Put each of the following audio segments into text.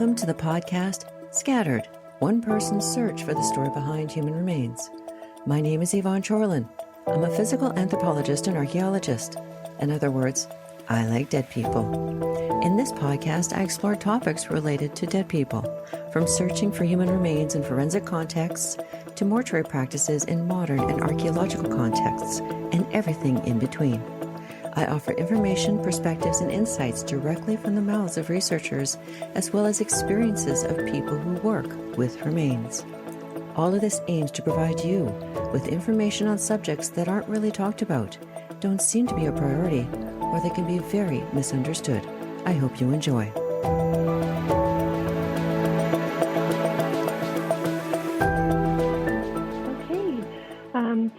Welcome to the podcast Scattered, One Person's Search for the Story Behind Human Remains. My name is Yvonne Chorlin. I'm a physical anthropologist and archaeologist. In other words, I like dead people. In this podcast, I explore topics related to dead people, from searching for human remains in forensic contexts to mortuary practices in modern and archaeological contexts, and everything in between. I offer information, perspectives, and insights directly from the mouths of researchers, as well as experiences of people who work with remains. All of this aims to provide you with information on subjects that aren't really talked about, don't seem to be a priority, or they can be very misunderstood. I hope you enjoy.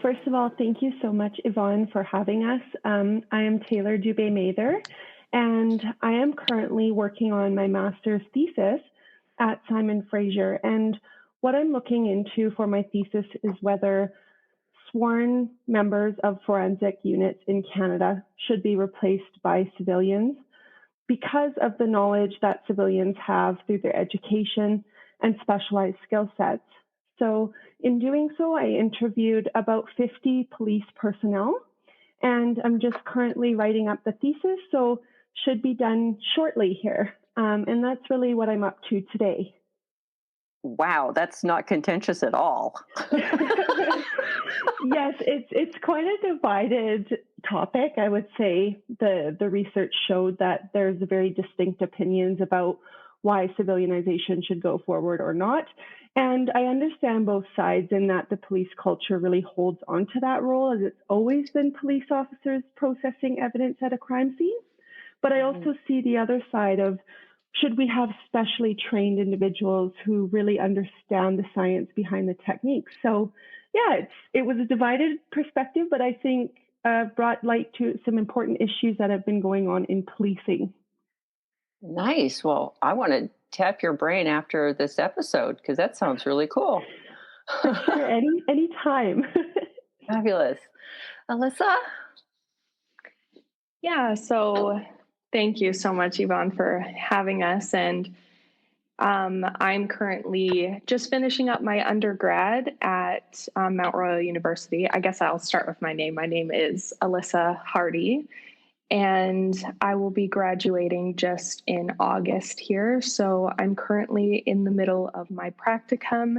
First of all, thank you so much, Yvonne, for having us. I am Taylor Dube-Mather, and I am currently working on my master's thesis at Simon Fraser. And what I'm looking into for my thesis is whether sworn members of forensic units in Canada should be replaced by civilians because of the knowledge that civilians have through their education and specialized skill sets. So in doing so, I interviewed about 50 police personnel, and I'm just currently writing up the thesis, so should be done shortly here. And that's really what I'm up to today. Wow, that's not contentious at all. Yes, it's quite a divided topic. I would say the research showed that there's very distinct opinions about why civilianization should go forward or not. And I understand both sides in that the police culture really holds onto that role, as it's always been police officers processing evidence at a crime scene. But I also see the other side of, should we have specially trained individuals who really understand the science behind the techniques? So yeah, it was a divided perspective, but I think brought light to some important issues that have been going on in policing. Nice. Well, I want to tap your brain after this episode because that sounds really cool. Sure, any time. Fabulous. Alisa? Yeah, so thank you so much, Yvonne, for having us. And I'm currently just finishing up my undergrad at Mount Royal University. I guess I'll start with my name. My name is Alisa Hardy, and I will be graduating just in August here. So I'm currently in the middle of my practicum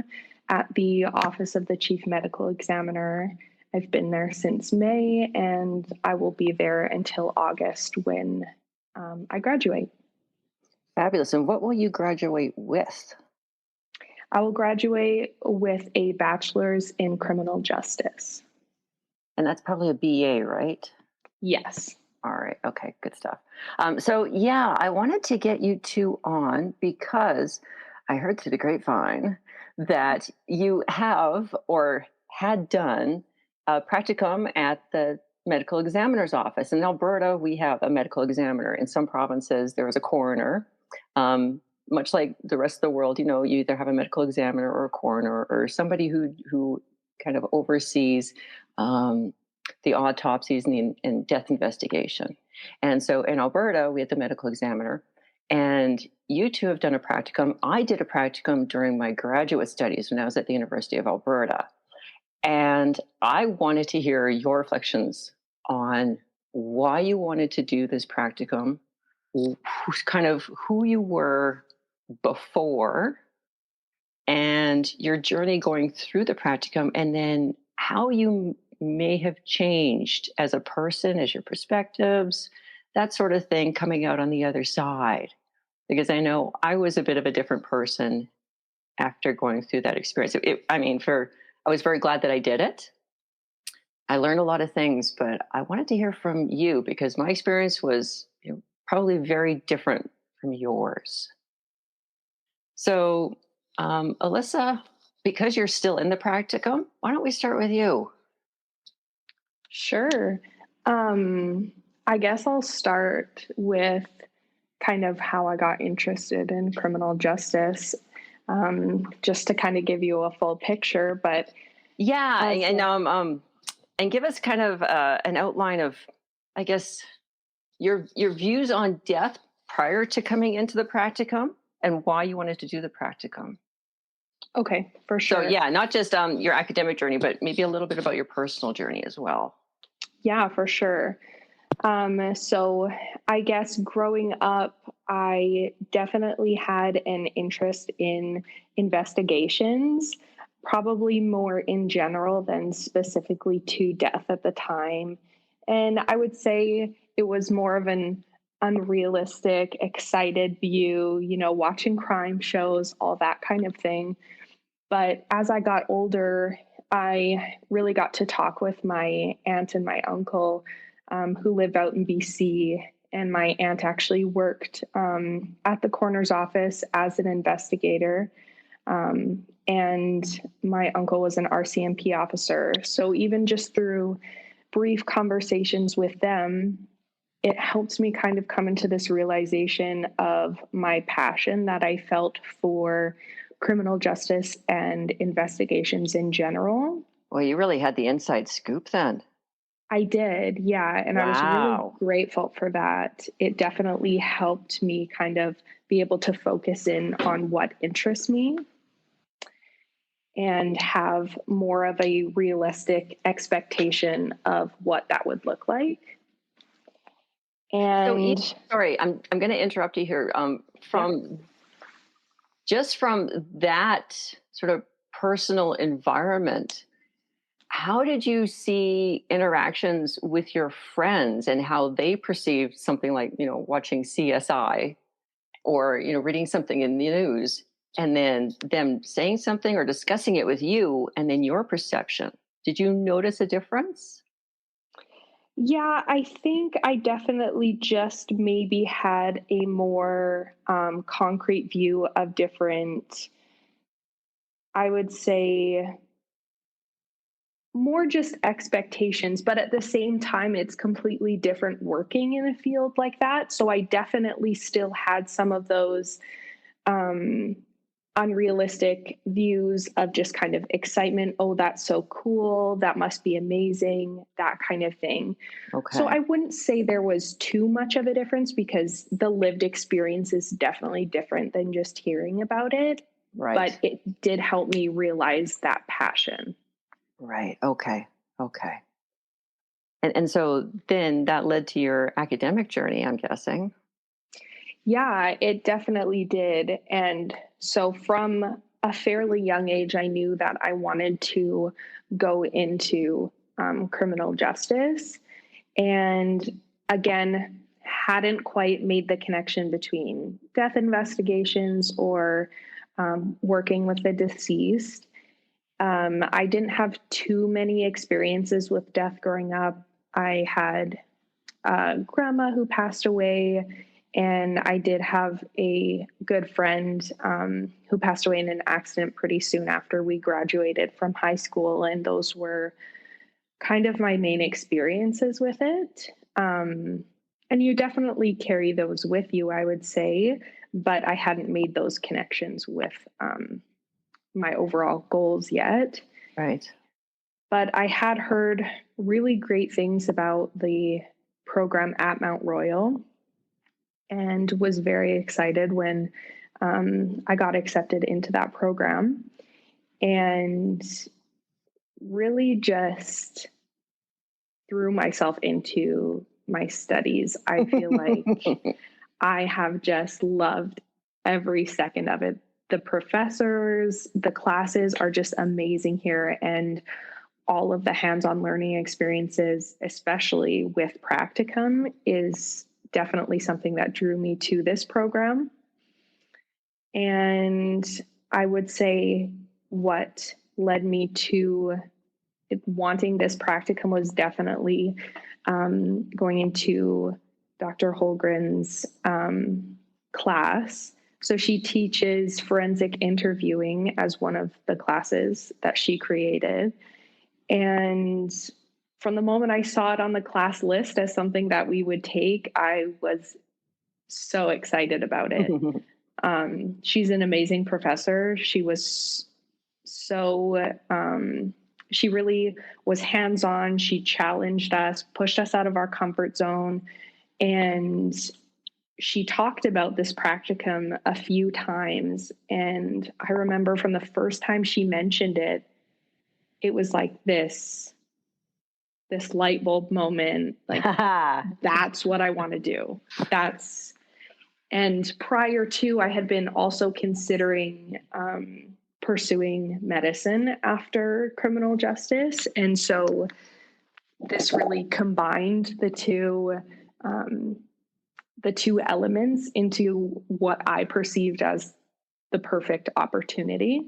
at the Office of the Chief Medical Examiner. I've been there since May, and I will be there until August when I graduate. Fabulous. And what will you graduate with? I will graduate with a bachelor's in criminal justice. And that's probably a BA, right? Yes. All right. Okay. Good stuff. So yeah, I wanted to get you two on because I heard through the grapevine that you have or had done a practicum at the medical examiner's office. In Alberta, we have a medical examiner. In some provinces, there is a coroner. Much like the rest of the world, you either have a medical examiner or a coroner or somebody who kind of oversees the autopsies and death investigation. And so in Alberta, we had the medical examiner, and you two have done a practicum. I did a practicum during my graduate studies when I was at the University of Alberta. And I wanted to hear your reflections on why you wanted to do this practicum, kind of who you were before, and your journey going through the practicum, and then how you may have changed as a person, as your perspectives, that sort of thing coming out on the other side. Because I know I was a bit of a different person after going through that experience. I was very glad that I did it. I learned a lot of things, but I wanted to hear from you because my experience was probably very different from yours. So, Alisa, because you're still in the practicum, why don't we start with you? Sure. I guess I'll start with kind of how I got interested in criminal justice, just to kind of give you a full picture. But yeah, and give us kind of an outline of, I guess, your views on death prior to coming into the practicum, and why you wanted to do the practicum. Okay, for So sure. yeah, not just your academic journey, but maybe a little bit about your personal journey as well. Yeah, for sure. So I guess growing up, I definitely had an interest in investigations, probably more in general than specifically to death at the time. And I would say it was more of an unrealistic, excited view, watching crime shows, all that kind of thing. But as I got older, I really got to talk with my aunt and my uncle who live out in BC. And my aunt actually worked at the coroner's office as an investigator. And my uncle was an RCMP officer. So even just through brief conversations with them, it helped me kind of come into this realization of my passion that I felt for criminal justice and investigations in general. Well, you really had the inside scoop then. I did, yeah. And I was really grateful for that. It definitely helped me kind of be able to focus in on what interests me and have more of a realistic expectation of what that would look like. And sorry, I'm going to interrupt you here. From that sort of personal environment, how did you see interactions with your friends and how they perceived something like, watching CSI or, reading something in the news and then them saying something or discussing it with you and then your perception? Did you notice a difference? Yeah, I think I definitely just maybe had a more concrete view of different, I would say, more just expectations, but at the same time, it's completely different working in a field like that. So I definitely still had some of those unrealistic views of just kind of excitement. Oh, that's so cool. That must be amazing. That kind of thing. Okay. So I wouldn't say there was too much of a difference because the lived experience is definitely different than just hearing about it. Right. But it did help me realize that passion. Right. Okay. And so then that led to your academic journey, I'm guessing. Yeah, it definitely did. And so from a fairly young age, I knew that I wanted to go into criminal justice. And again, hadn't quite made the connection between death investigations or working with the deceased. I didn't have too many experiences with death growing up. I had a grandma who passed away, and I did have a good friend who passed away in an accident pretty soon after we graduated from high school, and those were kind of my main experiences with it. And you definitely carry those with you, I would say, but I hadn't made those connections with my overall goals yet. Right. But I had heard really great things about the program at Mount Royal and was very excited when I got accepted into that program and really just threw myself into my studies. I feel like I have just loved every second of it. The professors, the classes are just amazing here, and all of the hands-on learning experiences, especially with practicum, is definitely something that drew me to this program. And I would say what led me to wanting this practicum was definitely going into Dr. Holgren's class. So she teaches forensic interviewing as one of the classes that she created. And from the moment I saw it on the class list as something that we would take, I was so excited about it. She's an amazing professor. She was so, she really was hands-on. She challenged us, pushed us out of our comfort zone, and she talked about this practicum a few times. And I remember from the first time she mentioned it, it was like this light bulb moment. Like, that's what I want to do. And prior to, I had been also considering pursuing medicine after criminal justice. And so this really combined the two elements into what I perceived as the perfect opportunity.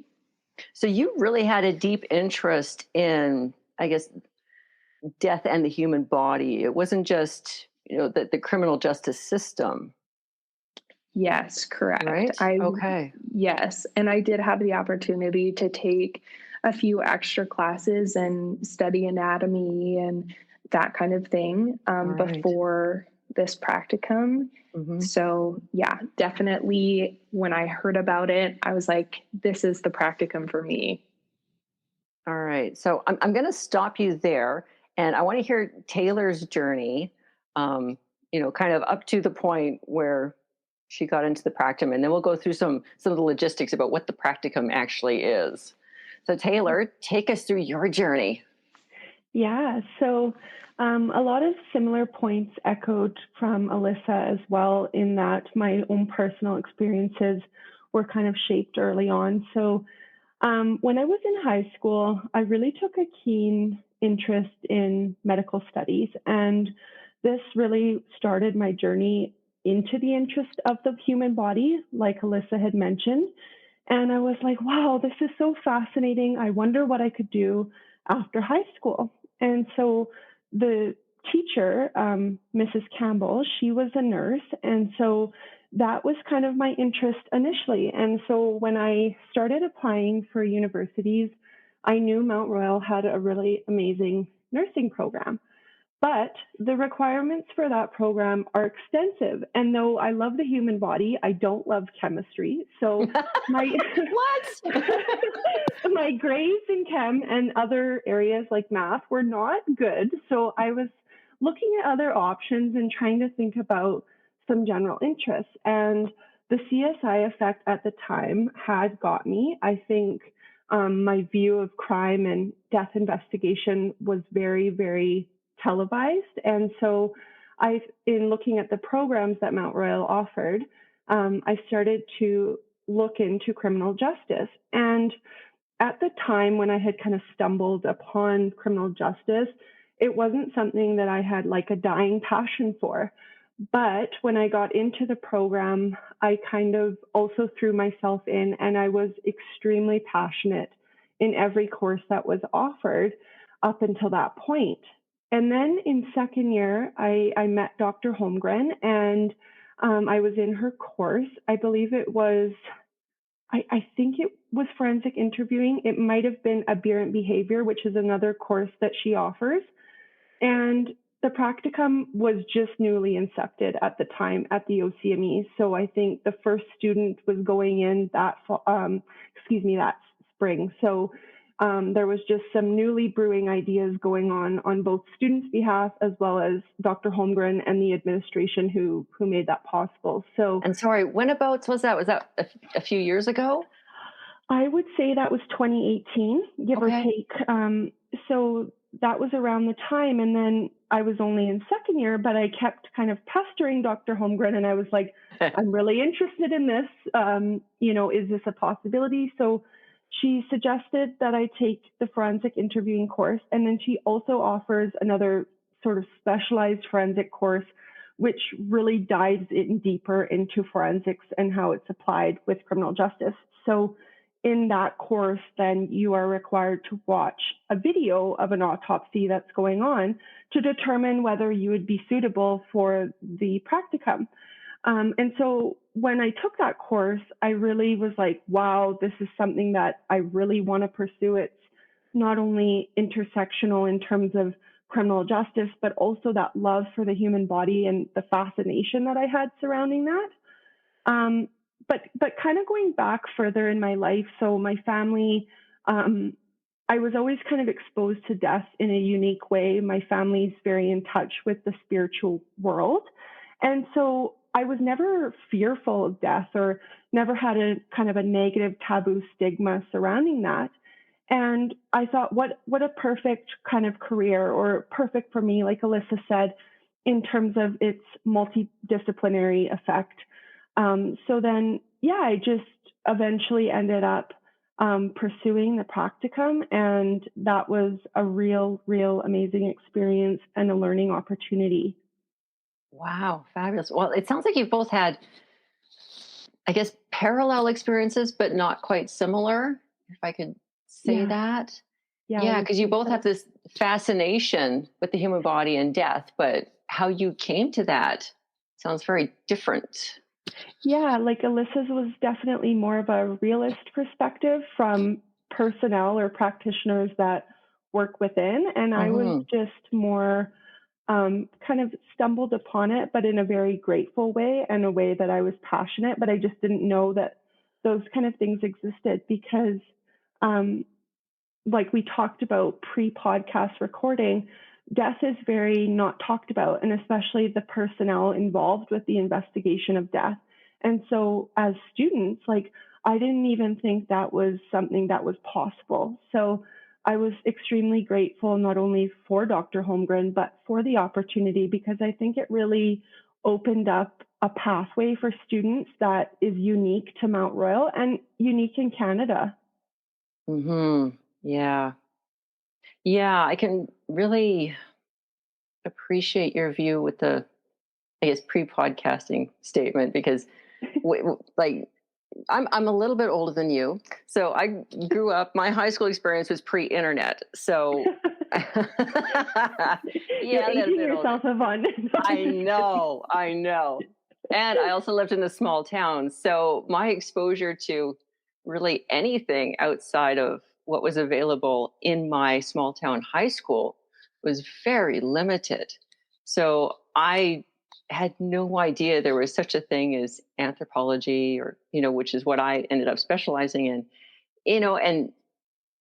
So you really had a deep interest in, I guess, death and the human body. It wasn't just, the criminal justice system. Yes, correct. Right? Okay. Yes. And I did have the opportunity to take a few extra classes and study anatomy and that kind of thing before this practicum. Mm-hmm. So yeah, definitely when I heard about it, I was like, this is the practicum for me. All right. So I'm going to stop you there. And I want to hear Taylor's journey, kind of up to the point where she got into the practicum. And then we'll go through some of the logistics about what the practicum actually is. So Taylor, take us through your journey. Yeah. So a lot of similar points echoed from Alisa as well, in that my own personal experiences were kind of shaped early on. So when I was in high school, I really took a keen interest in medical studies. And this really started my journey into the interest of the human body, like Alisa had mentioned. And I was like, wow, this is so fascinating. I wonder what I could do after high school. And so the teacher, Mrs. Campbell, she was a nurse. And so that was kind of my interest initially. And so when I started applying for universities, I knew Mount Royal had a really amazing nursing program. But the requirements for that program are extensive. And though I love the human body, I don't love chemistry. So my my grades in chem and other areas like math were not good. So I was looking at other options and trying to think about some general interests. And the CSI effect at the time had got me. I think my view of crime and death investigation was very, very televised. And so in looking at the programs that Mount Royal offered, I started to look into criminal justice. And at the time when I had kind of stumbled upon criminal justice, it wasn't something that I had like a dying passion for. But when I got into the program, I kind of also threw myself in, and I was extremely passionate in every course that was offered up until that point. And then in second year, I met Dr. Holmgren, and I was in her course. I believe it was, I think it was forensic interviewing. It might have been aberrant behavior, which is another course that she offers. And the practicum was just newly incepted at the time at the OCME. So I think the first student was going in that spring. So there was just some newly brewing ideas going on both students' behalf as well as Dr. Holmgren and the administration who made that possible. So, and sorry, whenabouts was that? Was that a few years ago? I would say that was 2018, give or take. So that was around the time. And then I was only in second year, but I kept kind of pestering Dr. Holmgren, and I was like, I'm really interested in this. Is this a possibility? So she suggested that I take the forensic interviewing course. And then she also offers another sort of specialized forensic course, which really dives in deeper into forensics and how it's applied with criminal justice. So in that course, then you are required to watch a video of an autopsy that's going on to determine whether you would be suitable for the practicum. And so when I took that course, I really was like, wow, this is something that I really want to pursue. It's not only intersectional in terms of criminal justice, but also that love for the human body and the fascination that I had surrounding that. But kind of going back further in my life, so my family, I was always kind of exposed to death in a unique way. My family's very in touch with the spiritual world. And so I was never fearful of death or never had a kind of a negative taboo stigma surrounding that. And I thought, what a perfect kind of career, or perfect for me, like Alisa said, in terms of its multidisciplinary effect. So then, yeah, I just eventually ended up pursuing the practicum, and that was a real amazing experience and a learning opportunity. Wow, fabulous. Well, it sounds like you've both had, I guess, parallel experiences, but not quite similar, if I could say Yeah, that. yeah, I Yeah, would because you say both so. have this fascination with the human body and death, but how you came to that sounds very different. Yeah, like Alyssa's was definitely more of a realist perspective from personnel or practitioners that work within. And I was Hmm. just more kind of stumbled upon it, but in a very grateful way and a way that I was passionate, but I just didn't know that those kind of things existed because, um, like we talked about pre-podcast recording, death is very not talked about, and especially the personnel involved with the investigation of death. And so as students, like I didn't even think that was something that was possible. So I was extremely grateful not only for Dr. Holmgren, but for the opportunity, because I think it really opened up a pathway for students that is unique to Mount Royal and unique in Canada. Hmm. Yeah. Yeah, I can really appreciate your view with the, I guess, pre-podcasting statement because, like, I'm a little bit older than you, so I grew up. My high school experience was pre-internet, so You're yeah, a little aging bit older. yourself, Yvonne. No, I'm I just kidding. know, I know. And I also lived in a small town. So my exposure to really anything outside of what was available in my small town high school was very limited. So I had no idea there was such a thing as anthropology or, which is what I ended up specializing in, and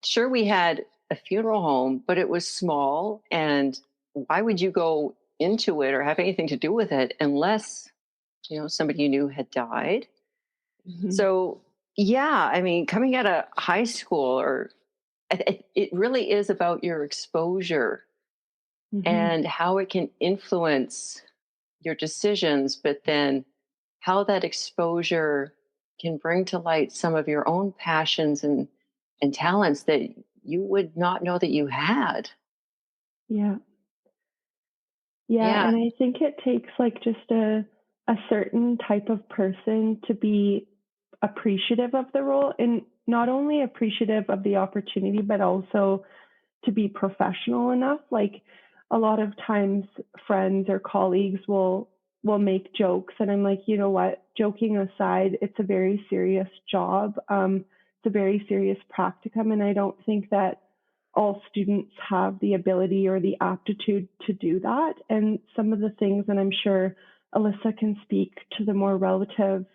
sure, we had a funeral home, but it was small. And why would you go into it or have anything to do with it unless, somebody you knew had died? Mhm. So, yeah, I mean, coming out of high school, or it really is about your exposure Mhm. and how it can influence your decisions, but then how that exposure can bring to light some of your own passions and talents that you would not know that you had. Yeah. Yeah, Yeah. and I think it takes like just a certain type of person to be appreciative of the role, and not only appreciative of the opportunity, but also to be professional enough. Like a lot of times friends or colleagues will make jokes, and I'm like, you know what, joking aside, it's a very serious job. It's a very serious practicum, and I don't think that all students have the ability or the aptitude to do that. And some of the things, and I'm sure Alisa can speak to the more relative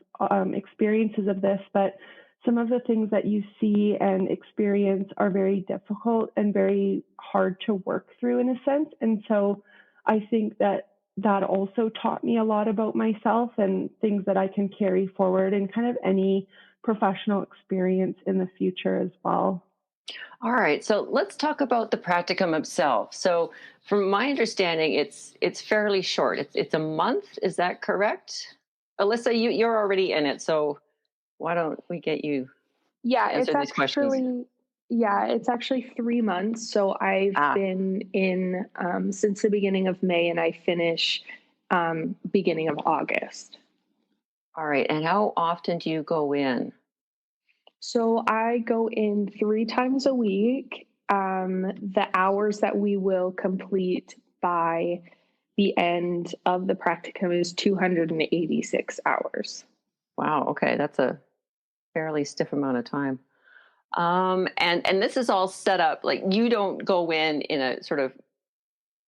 experiences of this, but some of the things that you see and experience are very difficult and very hard to work through in a sense. And so I think that that also taught me a lot about myself and things that I can carry forward in kind of any professional experience in the future as well. All right. So let's talk about the practicum itself. So, from my understanding, it's fairly short. It's a month. Is that correct? Alyssa, you're already in it. So why don't we get you Yeah, answer these questions? it's actually 3 months. So I've Ah, been in since the beginning of May, and I finish beginning of August. all right. And how often do you go in? So I go in 3 times a week. The hours that we will complete by the end of the practicum is 286 hours. Wow. Okay, that's a fairly stiff amount of time. And this is all set up like you don't go in a sort of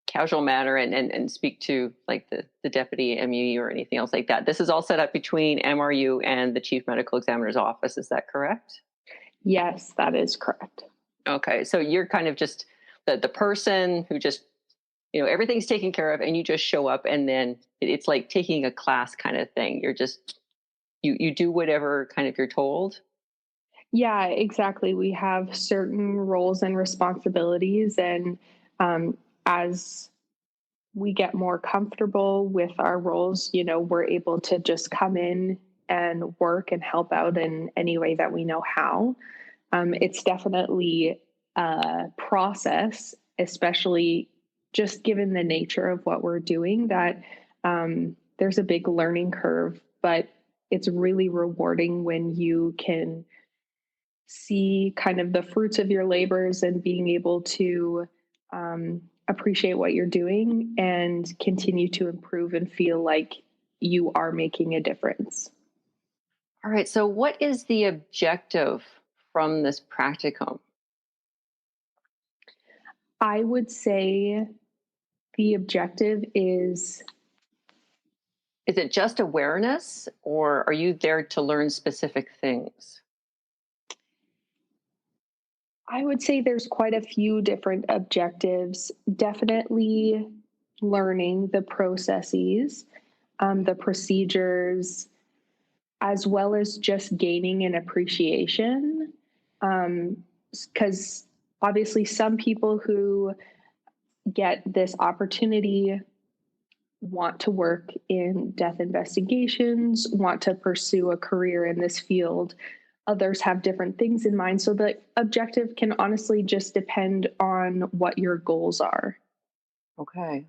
casual manner and speak to like the deputy MUE or anything else like that. This is all set up between MRU and the chief medical examiner's office. Is that correct? Yes, that is correct. Okay, so you're kind of just the person who just everything's taken care of and you just show up, and then it's like taking a class kind of thing. You're just, you do whatever kind of you're told. Yeah, exactly. We have certain roles and responsibilities, and as we get more comfortable with our roles, we're able to just come in and work and help out in any way that we know how. It's definitely a process, especially just given the nature of what we're doing, that there's a big learning curve, but it's really rewarding when you can see kind of the fruits of your labors and being able to appreciate what you're doing and continue to improve and feel like you are making a difference. All right. So what is the objective from this practicum? I would say the objective is it just awareness, or are you there to learn specific things? I would say there's quite a few different objectives. Definitely learning the processes, the procedures, as well as just gaining an appreciation. Because obviously some people who get this opportunity want to work in death investigations, want to pursue a career in this field. Others have different things in mind. So the objective can honestly just depend on what your goals are. Okay.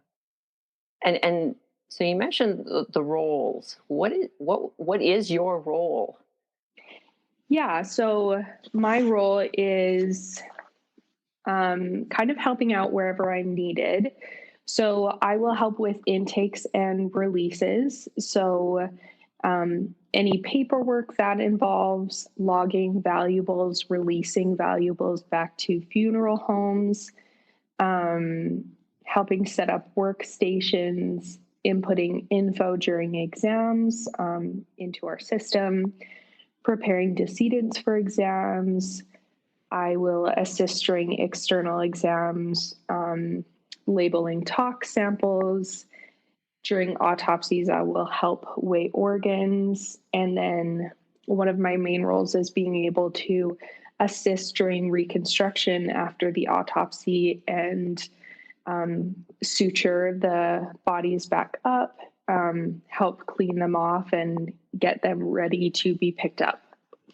And so you mentioned the roles. What is your role? Yeah, so my role is kind of helping out wherever I'm needed. So I will help with intakes and releases. So any paperwork that involves logging valuables, releasing valuables back to funeral homes, helping set up workstations, inputting info during exams into our system, preparing decedents for exams. I will assist during external exams, labeling tox samples. During autopsies, I will help weigh organs. And then one of my main roles is being able to assist during reconstruction after the autopsy and suture the bodies back up, help clean them off, and get them ready to be picked up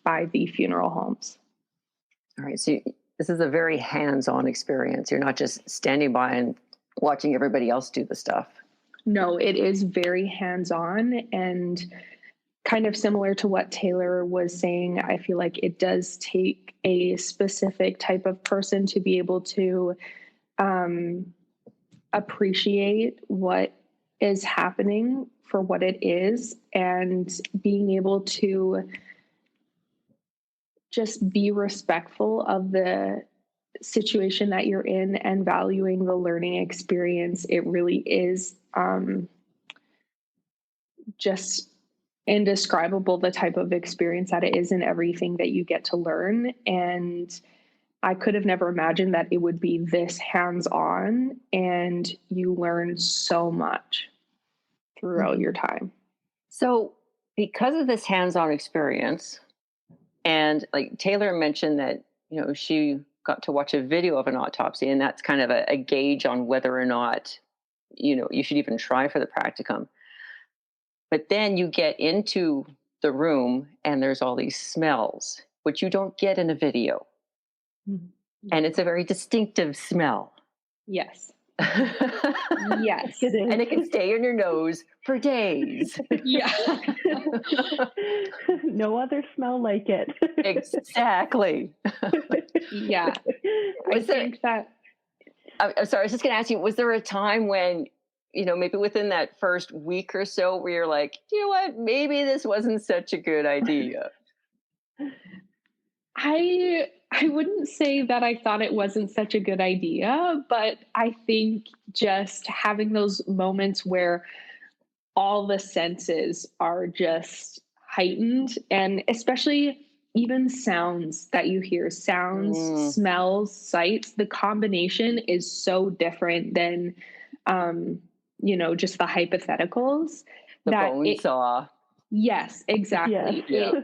by the funeral homes. All right. So this is a very hands-on experience. You're not just standing by and watching everybody else do the stuff. No, it is very hands-on, and kind of similar to what Taylor was saying. I feel like it does take a specific type of person to be able to appreciate what is happening for what it is, and being able to just be respectful of the situation that you're in and valuing the learning experience. It really is just indescribable, the type of experience that it is and everything that you get to learn. And I could have never imagined that it would be this hands-on, and you learn so much throughout your time. So because of this hands-on experience, and like Taylor mentioned that, she got to watch a video of an autopsy, and that's kind of a gauge on whether or not, you should even try for the practicum. But then you get into the room and there's all these smells, which you don't get in a video. Mm-hmm. And it's a very distinctive smell. Yes. Yes. And it can stay in your nose for days. Yeah. No other smell like it. Exactly. Yeah. I'm sorry, I was just going to ask you, was there a time when, maybe within that first week or so where you're like, you know what, maybe this wasn't such a good idea? I wouldn't say that I thought it wasn't such a good idea, but I think just having those moments where all the senses are just heightened, and especially even sounds that you hear, smells, sights, the combination is so different than just the hypotheticals. The bone saw. Yes, exactly. Yes.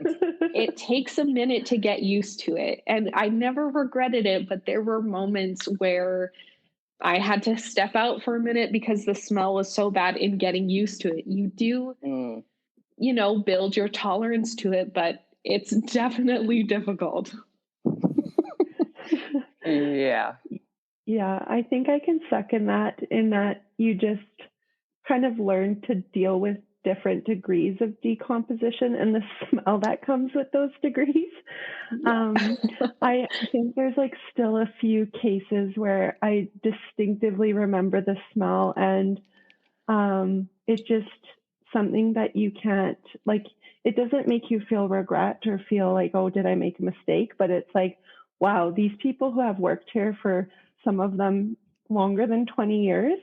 It takes a minute to get used to it. And I never regretted it, but there were moments where I had to step out for a minute because the smell was so bad in getting used to it. You do, build your tolerance to it, but it's definitely difficult. Yeah. Yeah, I think I can second that, in that you just kind of learn to deal with different degrees of decomposition and the smell that comes with those degrees. Yeah. I think there's still a few cases where I distinctively remember the smell, and it's just something that you can't, it doesn't make you feel regret or feel like, oh, did I make a mistake? But it's like, wow, these people who have worked here, for some of them longer than 20 years,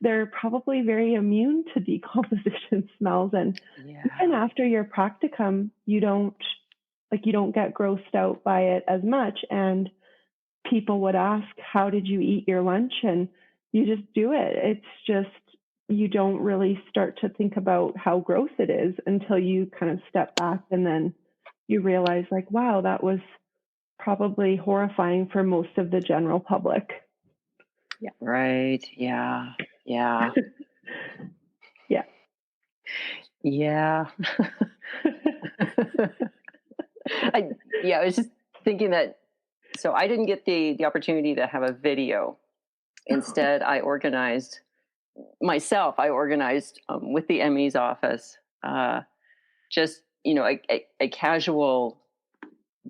they're probably very immune to decomposition smells. And even after your practicum, you don't get grossed out by it as much. And people would ask, how did you eat your lunch? And you just do it. It's just, you don't really start to think about how gross it is until you kind of step back, and then you realize, wow, that was probably horrifying for most of the general public. Yeah. Right. Yeah. Yeah. Yeah. Yeah. I was just thinking that, so I didn't get the opportunity to have a video. Instead, I organized with the ME's office, just, a casual,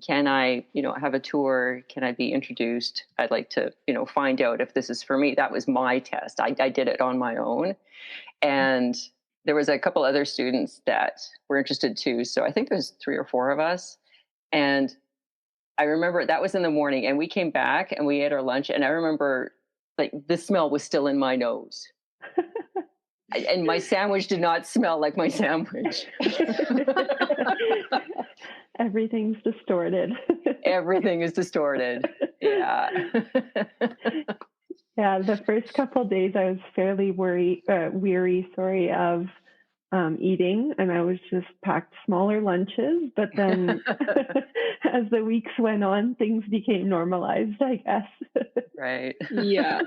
can I, have a tour? Can I be introduced? I'd like to, find out if this is for me. That was my test. I did it on my own. And there was a couple other students that were interested too. So I think there's 3 or 4 of us. And I remember that was in the morning, and we came back and we ate our lunch. And I remember the smell was still in my nose. And my sandwich did not smell like my sandwich. Everything's distorted. Everything is distorted. Yeah. Yeah, the first couple of days I was fairly weary, of eating, and I was just packed smaller lunches. But then as the weeks went on, things became normalized, I guess. Right. Yeah.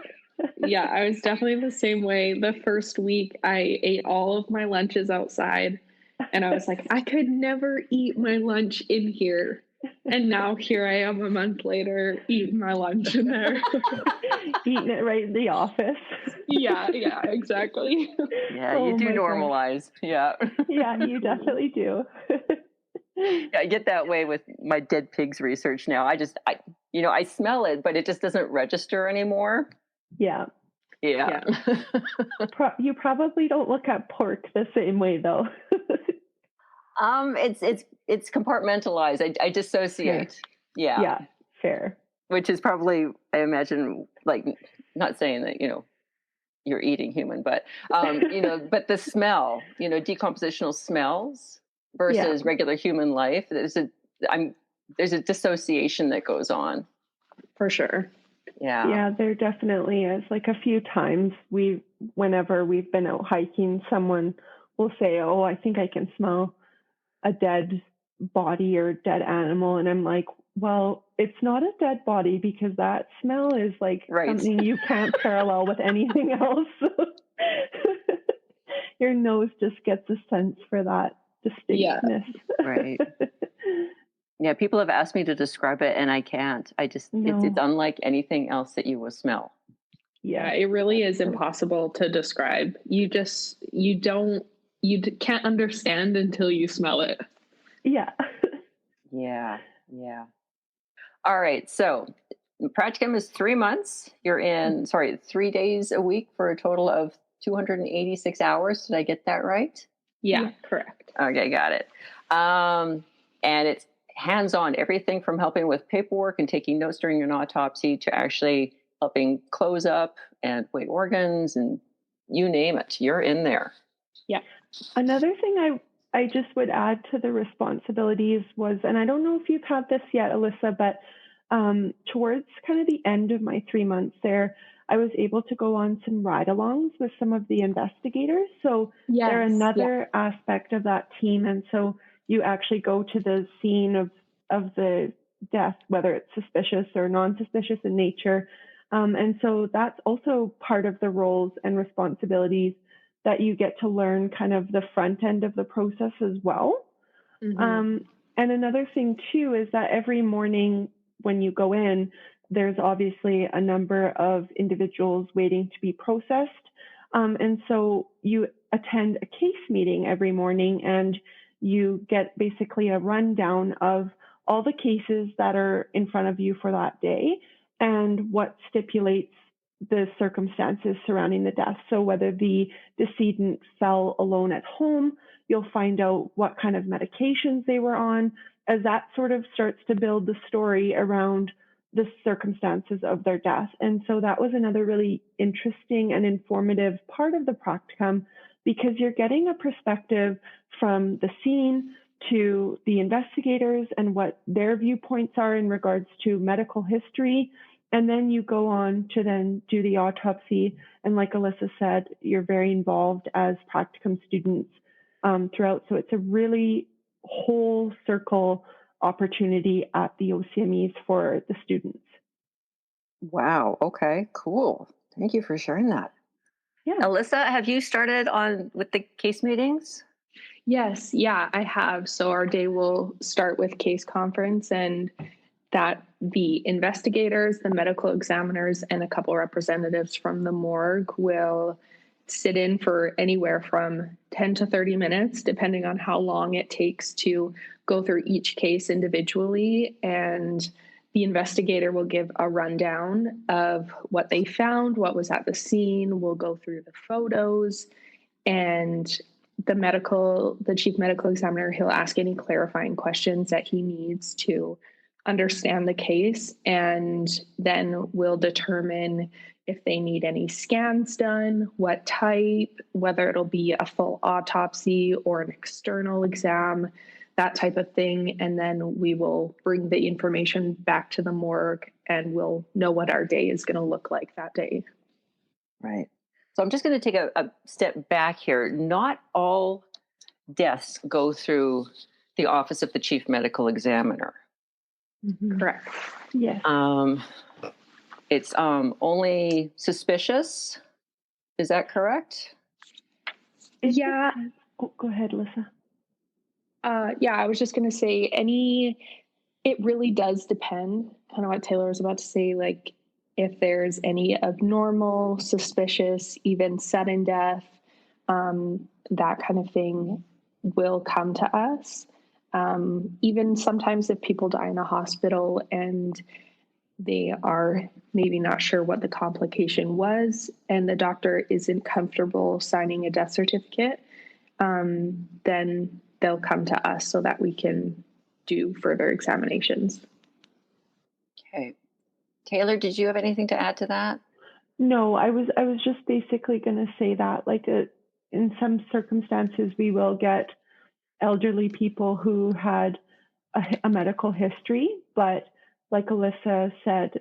Yeah, I was definitely the same way. The first week I ate all of my lunches outside, and I was like, I could never eat my lunch in here. And now here I am a month later eating my lunch in there. Eating it right in the office. Yeah, exactly. Yeah, you do normalize. God. Yeah. Yeah, you definitely do. Yeah, I get that way with my dead pigs research now. I smell it, but it just doesn't register anymore. Yeah. Yeah. You probably don't look at pork the same way, though. It's compartmentalized. I dissociate. Fair. Yeah. Yeah, fair. Which is probably, I imagine, not saying that, you're eating human, but, but the smell, decompositional smells versus regular human life, there's a dissociation that goes on. For sure. Yeah. Yeah, there definitely is. A few times whenever we've been out hiking, someone will say, oh, I think I can smell a dead body or dead animal. And I'm like, well, it's not a dead body, because that smell is something you can't parallel with anything else. Your nose just gets a sense for that distinctness. Yeah. Right. Yeah, people have asked me to describe it, and I can't. It's unlike anything else that you will smell. Yeah, it really is impossible to describe. You can't understand until you smell it. Yeah. Yeah. All right. So practicum is 3 months. You're in, 3 days a week for a total of 286 hours. Did I get that right? Yeah, correct. Okay, got it. And it's hands-on, everything from helping with paperwork and taking notes during an autopsy to actually helping close up and weigh organs, and you name it, you're in there. Yeah. Another thing I just would add to the responsibilities was, and I don't know if you've had this yet, Alisa, but towards kind of the end of my 3 months there, I was able to go on some ride-alongs with some of the investigators. So they're Yes. another aspect of that team. And so you actually go to the scene of the death, whether it's suspicious or non-suspicious in nature. And so that's also part of the roles and responsibilities that you get to learn kind of the front end of the process as well. Mm-hmm. And another thing too is that every morning when you go in, there's obviously a number of individuals waiting to be processed. And so you attend a case meeting every morning and you get basically a rundown of all the cases that are in front of you for that day and what stipulates the circumstances surrounding the death. So whether the decedent fell alone at home, you'll find out what kind of medications they were on, as that sort of starts to build the story around the circumstances of their death. And so that was another really interesting and informative part of the practicum, because you're getting a perspective from the scene to the investigators and what their viewpoints are in regards to medical history. And then you go on to then do the autopsy. And like Alisa said, you're very involved as practicum students throughout. So it's a really whole circle opportunity at the OCMEs for the students. Wow. Okay. Cool. Thank you for sharing that. Yeah. Alisa, have you started on with the case meetings? Yes, yeah, I have. So our day will start with case conference, and that the investigators, the medical examiners, and a couple representatives from the morgue will sit in for anywhere from 10 to 30 minutes, depending on how long it takes to go through each case individually. And the investigator will give a rundown of what they found, what was at the scene. We'll go through the photos, and the chief medical examiner, he'll ask any clarifying questions that he needs to understand the case, and then we'll determine if they need any scans done, what type, whether it'll be a full autopsy or an external exam, that type of thing. And then we will bring the information back to the morgue and we'll know what our day is going to look like that day. Right. So I'm just going to take a step back here. Not all deaths go through the office of the chief medical examiner. Mm-hmm. Correct. Yes. It's only suspicious. Is that correct? Yeah. Go ahead, Lisa. Yeah, I was just going to say it really does depend, kind of what Taylor was about to say, like if there's any abnormal, suspicious, even sudden death, that kind of thing will come to us. Even sometimes if people die in a hospital and they are maybe not sure what the complication was and the doctor isn't comfortable signing a death certificate, then they'll come to us so that we can do further examinations. Okay. Taylor, did you have anything to add to that? No, I was just basically going to say that, like, in some circumstances, we will get elderly people who had a medical history, but like Alisa said,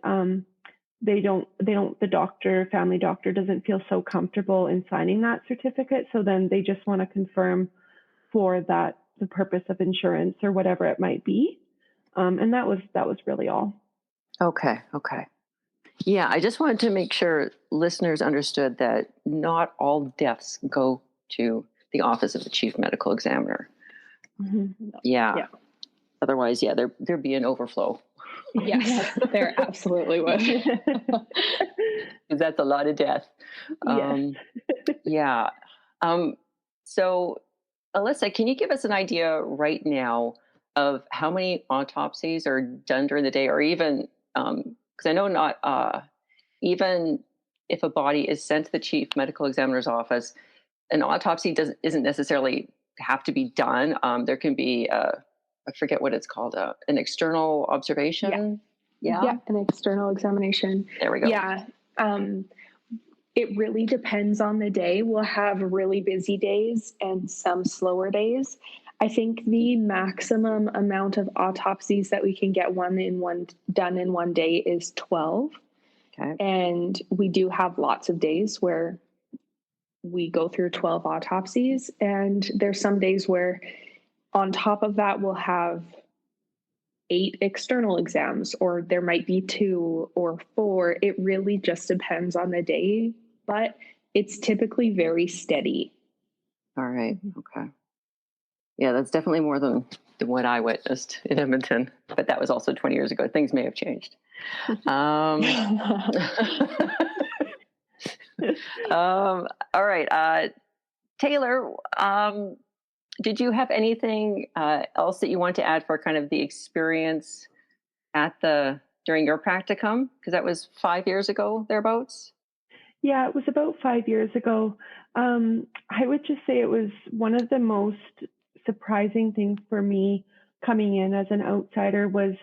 the family doctor doesn't feel so comfortable in signing that certificate. So then they just want to confirm for the purpose of insurance or whatever it might be. And that was really all. Okay. Yeah, I just wanted to make sure listeners understood that not all deaths go to the office of the chief medical examiner. Mm-hmm. Yeah. Otherwise, there'd be an overflow. Yes, there absolutely would. That's a lot of death. Yes. So, Alisa, can you give us an idea right now of how many autopsies are done during the day, or even, because I know not, even if a body is sent to the chief medical examiner's office, an autopsy isn't necessarily have to be done. There can be, I forget what it's called, an external observation. Yeah, an external examination. There we go. Yeah. It really depends on the day. We'll have really busy days and some slower days. I think the maximum amount of autopsies that we can get done in one day is 12. Okay. And we do have lots of days where we go through 12 autopsies. And there's some days where on top of that, we'll have 8 external exams, or there might be 2 or 4. It really just depends on the day, but it's typically very steady. All right. Okay. Yeah, that's definitely more than what I witnessed in Edmonton, but that was also 20 years ago. Things may have changed. All right. Taylor, did you have anything else that you want to add for kind of the experience during your practicum? Because that was 5 years ago, thereabouts? Yeah, it was about 5 years ago. I would just say it was one of the most surprising things for me coming in as an outsider was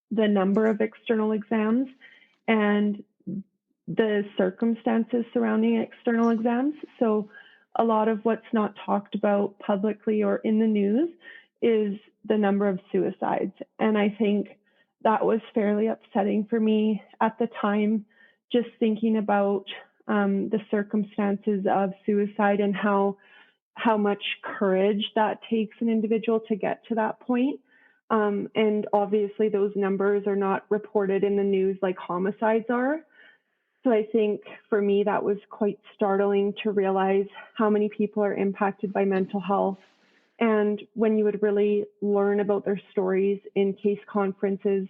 the number of external exams and the circumstances surrounding external exams. So a lot of what's not talked about publicly or in the news is the number of suicides. And I think that was fairly upsetting for me at the time, just thinking about the circumstances of suicide and how much courage that takes an individual to get to that point. And obviously those numbers are not reported in the news like homicides are. So I think for me, that was quite startling to realize how many people are impacted by mental health. And when you would really learn about their stories in case conferences,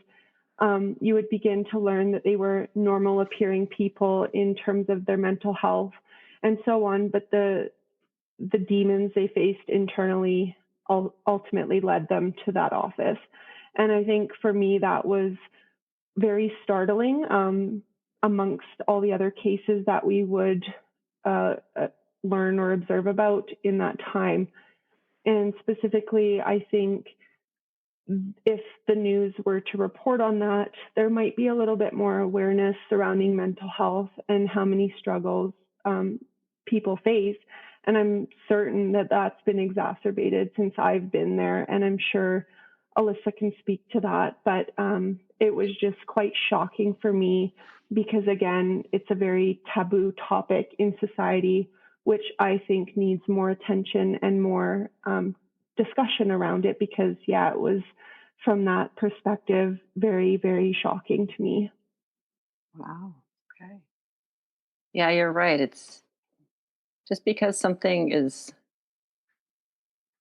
you would begin to learn that they were normal appearing people in terms of their mental health and so on. But the demons they faced internally ultimately led them to that office. And I think for me, that was very startling amongst all the other cases that we would learn or observe about in that time. And specifically, I think if the news were to report on that, there might be a little bit more awareness surrounding mental health and how many struggles people face. And I'm certain that that's been exacerbated since I've been there. And I'm sure Alisa can speak to that. But it was just quite shocking for me because, again, it's a very taboo topic in society, which I think needs more attention and more discussion around it because, yeah, it was from that perspective very, very shocking to me. Wow. Okay. Yeah, you're right. It's just because something is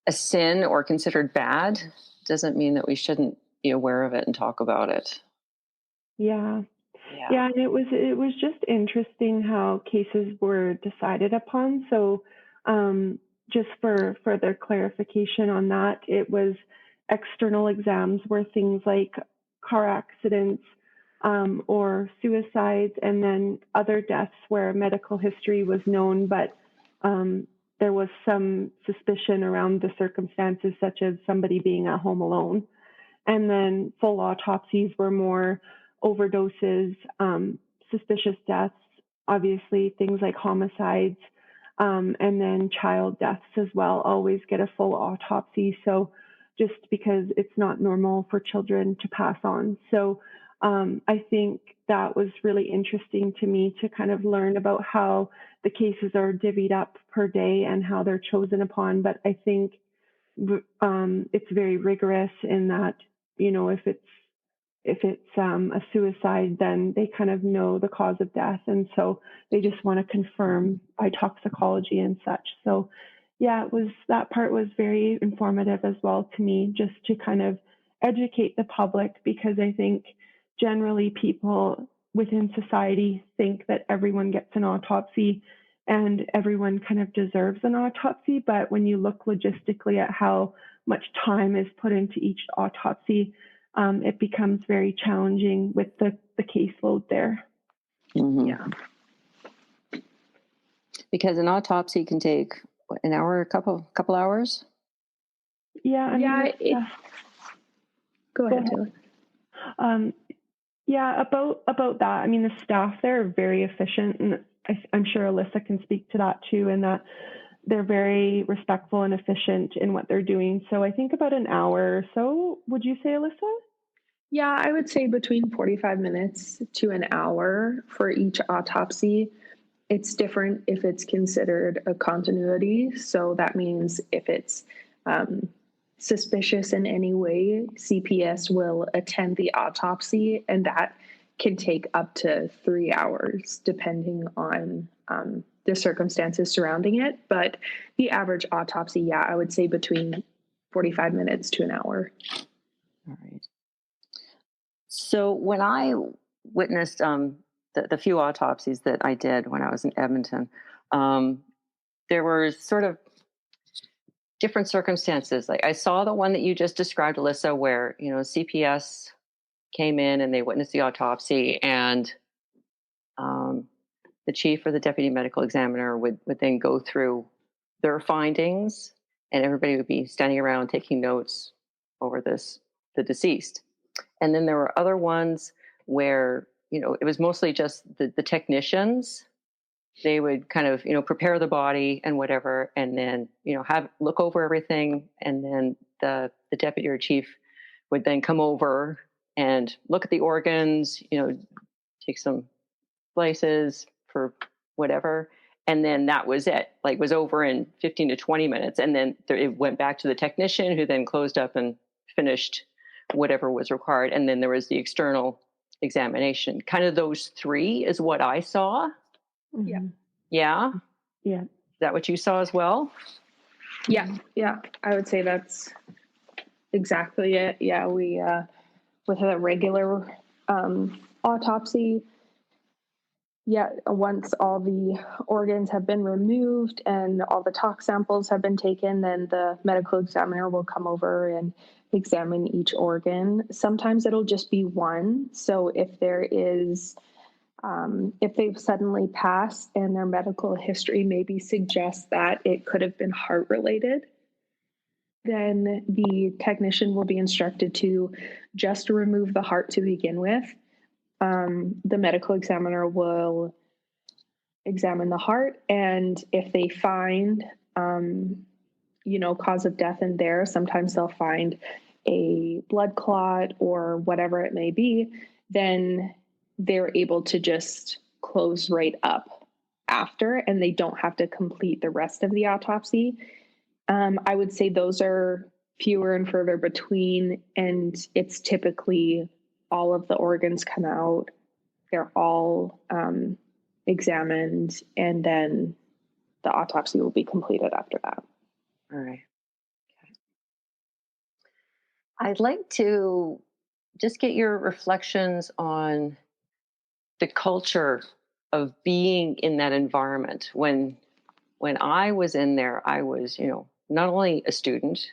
a sin or considered bad doesn't mean that we shouldn't be aware of it and talk about it. Yeah. Yeah, and it was just interesting how cases were decided upon. So just for further clarification on that, it was external exams were things like car accidents or suicides, and then other deaths where medical history was known, but there was some suspicion around the circumstances, such as somebody being at home alone. And then full autopsies were more overdoses, suspicious deaths, obviously things like homicides, and then child deaths as well always get a full autopsy. So just because it's not normal for children to pass on. So I think that was really interesting to me to kind of learn about how the cases are divvied up per day and how they're chosen upon. But I think it's very rigorous in that, you know, if it's a suicide, then they kind of know the cause of death. And so they just want to confirm by toxicology and such. So yeah, that part was very informative as well to me, just to kind of educate the public, because I think generally people within society think that everyone gets an autopsy and everyone kind of deserves an autopsy. But when you look logistically at how much time is put into each autopsy, it becomes very challenging with the caseload there. Mm-hmm. Yeah. Because an autopsy can take an hour, a couple hours. Yeah. Go ahead, Taylor. Yeah, about that. I mean, the staff there are very efficient, and I'm sure Alisa can speak to that too, and that they're very respectful and efficient in what they're doing. So I think about an hour or so. Would you say, Alisa? Yeah, I would say between 45 minutes to an hour for each autopsy. It's different if it's considered a continuity. So that means if it's um, suspicious in any way, CPS will attend the autopsy, and that can take up to 3 hours depending on the circumstances surrounding it. But the average autopsy, yeah, I would say between 45 minutes to an hour. All right. So when I witnessed the few autopsies that I did when I was in Edmonton, there were sort of different circumstances. Like I saw the one that you just described, Alisa, where CPS came in and they witnessed the autopsy, and the chief or the deputy medical examiner would then go through their findings, and everybody would be standing around taking notes over the deceased. And then there were other ones where, it was mostly just the technicians. They would kind of, prepare the body and whatever, and then, look over everything. And then the deputy or chief would then come over and look at the organs, take some slices for whatever. And then that was it, like was over in 15 to 20 minutes. And then it went back to the technician, who then closed up and finished whatever was required. And then there was the external examination. Kind of those three is what I saw. Yeah. Yeah. Yeah. Is that what you saw as well? Yeah. Yeah. I would say that's exactly it. Yeah. We, with a regular autopsy, once all the organs have been removed and all the tox samples have been taken, then the medical examiner will come over and examine each organ. Sometimes it'll just be one. So if there is, if they've suddenly passed and their medical history maybe suggests that it could have been heart related, then the technician will be instructed to just remove the heart to begin with. The medical examiner will examine the heart, and if they find, cause of death in there, sometimes they'll find a blood clot or whatever it may be, then they're able to just close right up after, and they don't have to complete the rest of the autopsy. I would say those are fewer and further between, and it's typically all of the organs come out. They're all examined, and then the autopsy will be completed after that. All right. Okay. I'd like to just get your reflections on the culture of being in that environment. When I was in there, I was, not only a student,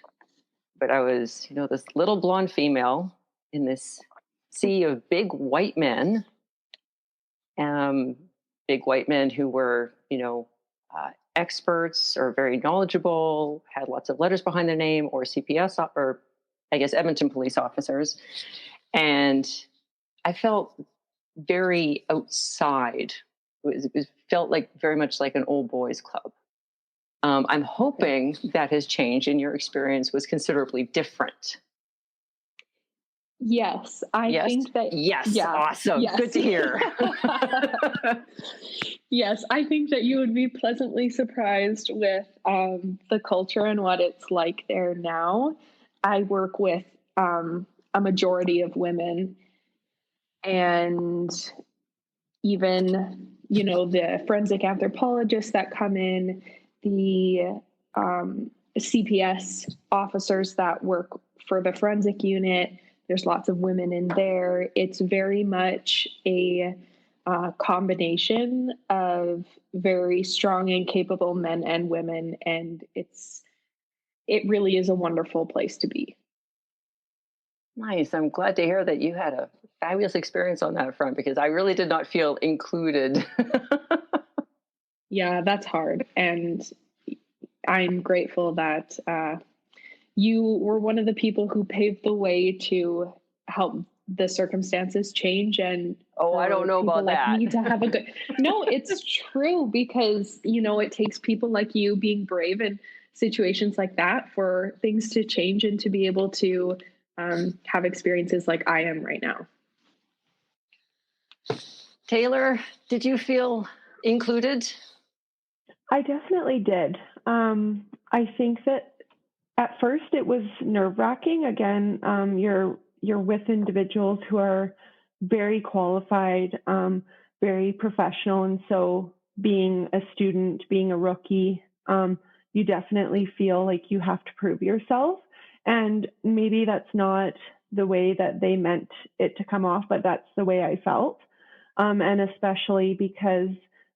but I was, this little blonde female in this sea of big white men who were, experts or very knowledgeable, had lots of letters behind their name, or CPS, or I guess Edmonton police officers. And I felt very outside. It felt like very much like an old boys club. I'm hoping that has changed and your experience was considerably different. Yes, I think that. Yes, yeah, awesome. Yes. Good to hear. Yes, I think that you would be pleasantly surprised with the culture and what it's like there now. I work with a majority of women, and even, the forensic anthropologists that come in, the CPS officers that work for the forensic unit. There's lots of women in there. It's very much a combination of very strong and capable men and women, and it really is a wonderful place to be. Nice. I'm glad to hear that you had a fabulous experience on that front, because I really did not feel included. Yeah, that's hard. And I'm grateful that you were one of the people who paved the way to help the circumstances change. And I don't know about that. Me to have a good. No, it's true, because it takes people like you being brave in situations like that for things to change and to be able to have experiences like I am right now. Taylor, did you feel included? I definitely did. I think that at first it was nerve-wracking. Again, you're with individuals who are very qualified, very professional, and so being a student, being a rookie, you definitely feel like you have to prove yourself. And maybe that's not the way that they meant it to come off, but that's the way I felt. And especially because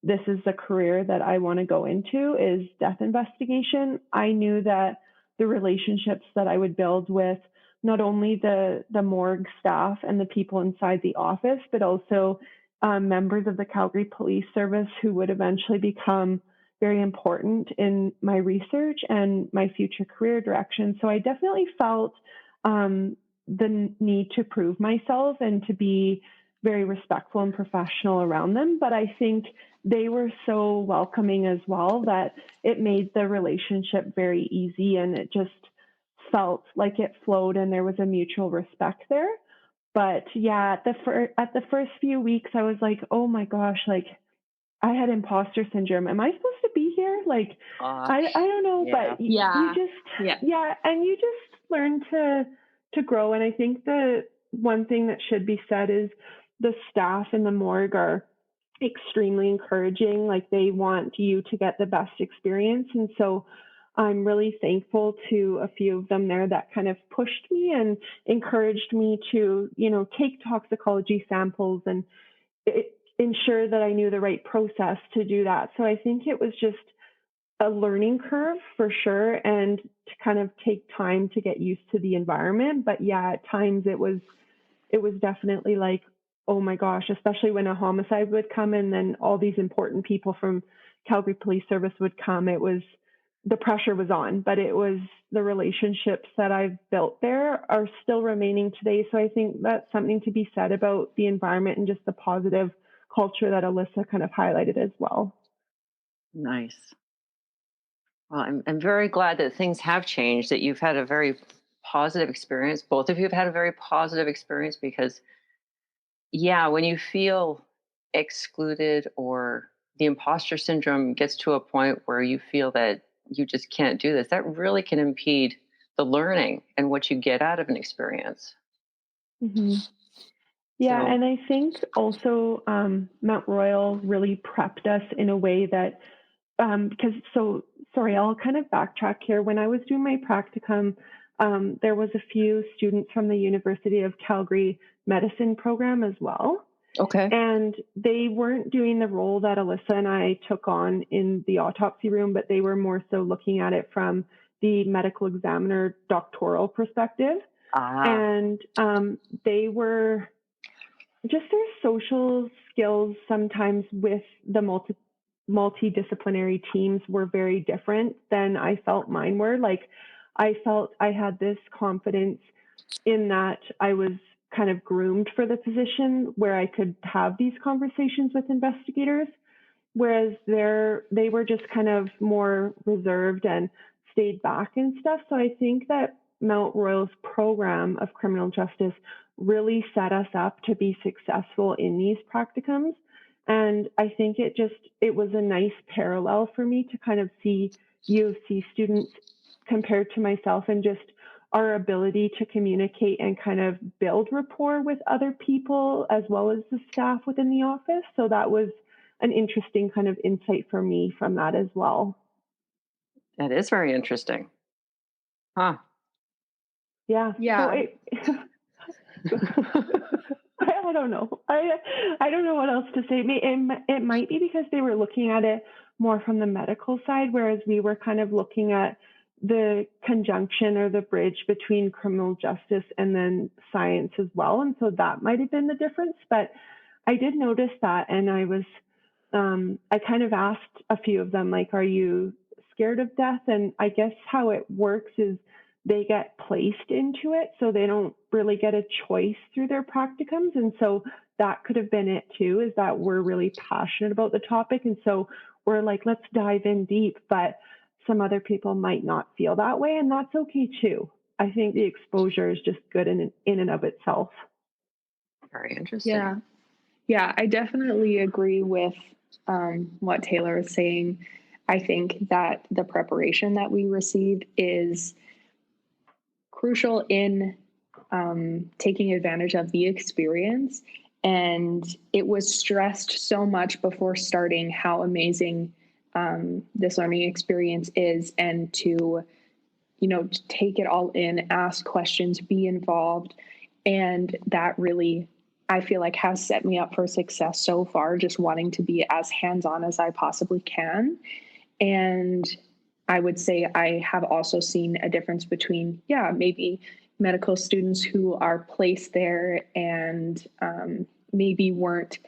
this is the career that I want to go into is death investigation. I knew that the relationships that I would build with not only the morgue staff and the people inside the office, but also members of the Calgary Police Service who would eventually become very important in my research and my future career direction. So I definitely felt the need to prove myself and to be very respectful and professional around them. But I think they were so welcoming as well that it made the relationship very easy, and it just felt like it flowed and there was a mutual respect there. But yeah, at the first few weeks, I was like, oh my gosh, like I had imposter syndrome. Am I supposed to be here? Like, I don't know, but you just, and you just learn to grow. And I think the one thing that should be said is the staff in the morgue are extremely encouraging. Like they want you to get the best experience. And so I'm really thankful to a few of them there that kind of pushed me and encouraged me to, take toxicology samples and ensure that I knew the right process to do that. So I think it was just a learning curve for sure, and to kind of take time to get used to the environment. But yeah, at times it was definitely like, oh my gosh, especially when a homicide would come and then all these important people from Calgary Police Service would come. The pressure was on, but it was the relationships that I've built there are still remaining today. So I think that's something to be said about the environment and just the positive culture that Alisa kind of highlighted as well. Nice. Well, I'm very glad that things have changed, that you've had a very positive experience. Both of you have had a very positive experience because, when you feel excluded or the imposter syndrome gets to a point where you feel that you just can't do this, that really can impede the learning and what you get out of an experience. Mm-hmm. Yeah, and I think also Mount Royal really prepped us in a way that, I'll kind of backtrack here. When I was doing my practicum, there was a few students from the University of Calgary medicine program as well. Okay. And they weren't doing the role that Alisa and I took on in the autopsy room, but they were more so looking at it from the medical examiner doctoral perspective. And they were just their social skills sometimes with the multidisciplinary teams were very different than I felt mine were. Like I felt I had this confidence in that I was kind of groomed for the position where I could have these conversations with investigators, whereas they were just kind of more reserved and stayed back and stuff. So I think that Mount Royal's program of criminal justice really set us up to be successful in these practicums. And I think it was a nice parallel for me to kind of see U of C students compared to myself, and just our ability to communicate and kind of build rapport with other people as well as the staff within the office. So that was an interesting kind of insight for me from that as well. That is very interesting. Huh. Yeah. Yeah. So I don't know. I don't know what else to say. It might be because they were looking at it more from the medical side, whereas we were kind of looking at the conjunction or the bridge between criminal justice and then science as well. And so that might have been the difference. But I did notice that, and I kind of asked a few of them, like, are you scared of death? And I guess how it works is they get placed into it, so they don't really get a choice through their practicums. And so that could have been it too, is that we're really passionate about the topic. And so we're like, let's dive in deep. But some other people might not feel that way, and that's okay too. I think the exposure is just good in and of itself. Very interesting. Yeah. Yeah, I definitely agree with what Taylor is saying. I think that the preparation that we received is crucial in taking advantage of the experience. And it was stressed so much before starting how amazing this learning experience is, and to, take it all in, ask questions, be involved. And that really, I feel like, has set me up for success so far, just wanting to be as hands-on as I possibly can. And I would say I have also seen a difference between, maybe medical students who are placed there and maybe weren't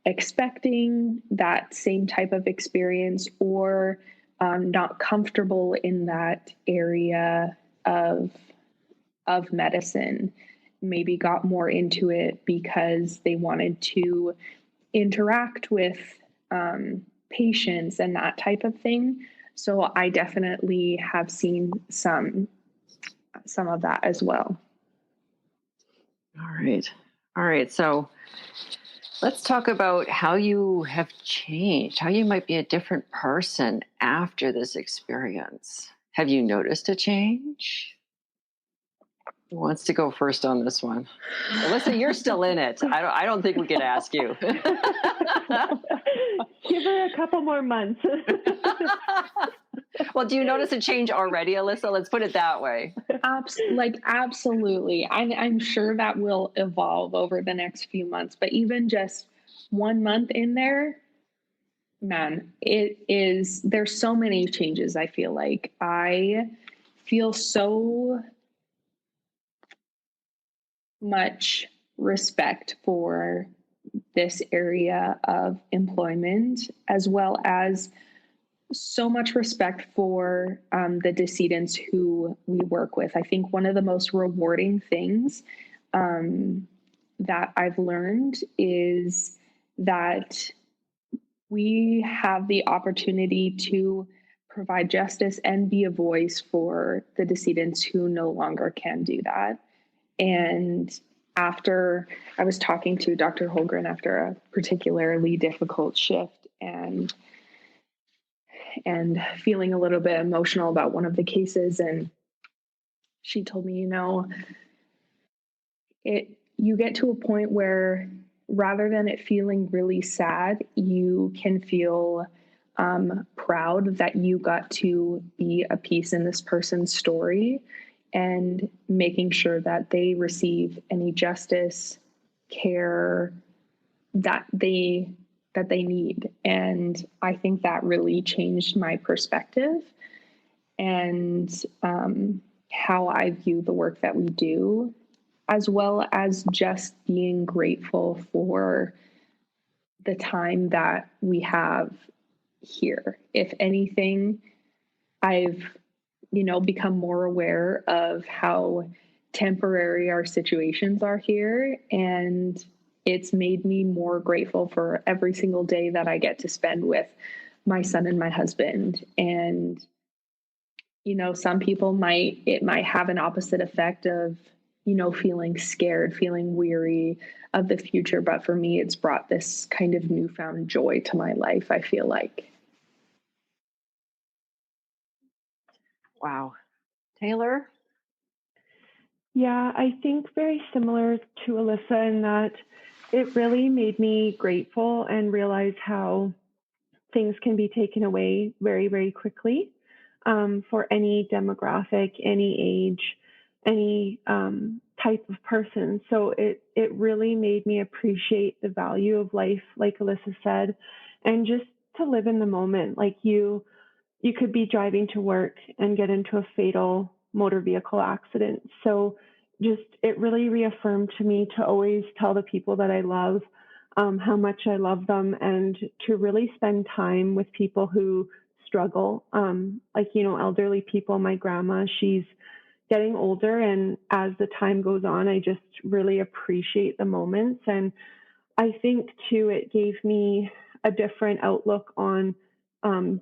expecting that same type of experience, or not comfortable in that area of medicine, maybe got more into it because they wanted to interact with patients and that type of thing. So I definitely have seen some of that as well. All right. So let's talk about how you have changed, how you might be a different person after this experience. Have you noticed a change? Who wants to go first on this one? Alyssa, you're still in it. I don't think we can ask you. Give her a couple more months. Well, do you notice a change already, Alyssa? Let's put it that way. Absolutely. I'm sure that will evolve over the next few months, but even just 1 month in there, man, there's so many changes. I feel like I feel so much respect for this area of employment, as well as so much respect for the decedents who we work with. I think one of the most rewarding things that I've learned is that we have the opportunity to provide justice and be a voice for the decedents who no longer can do that. And after I was talking to Dr. Holgren after a particularly difficult shift, and feeling a little bit emotional about one of the cases, and she told me, you get to a point where rather than it feeling really sad, you can feel proud that you got to be a piece in this person's story, and making sure that they receive any justice, care that they need. And I think that really changed my perspective and how I view the work that we do, as well as just being grateful for the time that we have here. If anything, I've, become more aware of how temporary our situations are here, and it's made me more grateful for every single day that I get to spend with my son and my husband. And, some people might have an opposite effect of, feeling scared, feeling weary of the future. But for me, it's brought this kind of newfound joy to my life, I feel like. Wow. Taylor? Yeah, I think very similar to Alyssa in that it really made me grateful and realize how things can be taken away very, very quickly for any demographic, any age, any type of person. So it really made me appreciate the value of life, like Alyssa said, and just to live in the moment. Like you could be driving to work and get into a fatal motor vehicle accident. So just it really reaffirmed to me to always tell the people that I love how much I love them, and to really spend time with people who struggle. Like, elderly people, my grandma, she's getting older, and as the time goes on, I just really appreciate the moments. And I think too, it gave me a different outlook on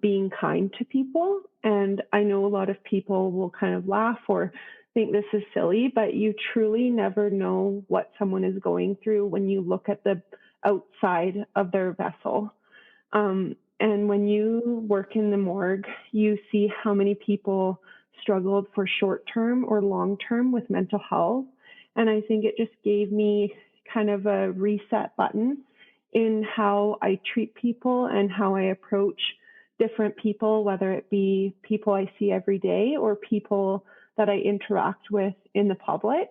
being kind to people. And I know a lot of people will kind of laugh or think this is silly, but you truly never know what someone is going through when you look at the outside of their vessel. And when you work in the morgue, you see how many people struggled for short-term or long-term with mental health. And I think it just gave me kind of a reset button in how I treat people and how I approach different people, whether it be people I see every day or people that I interact with in the public.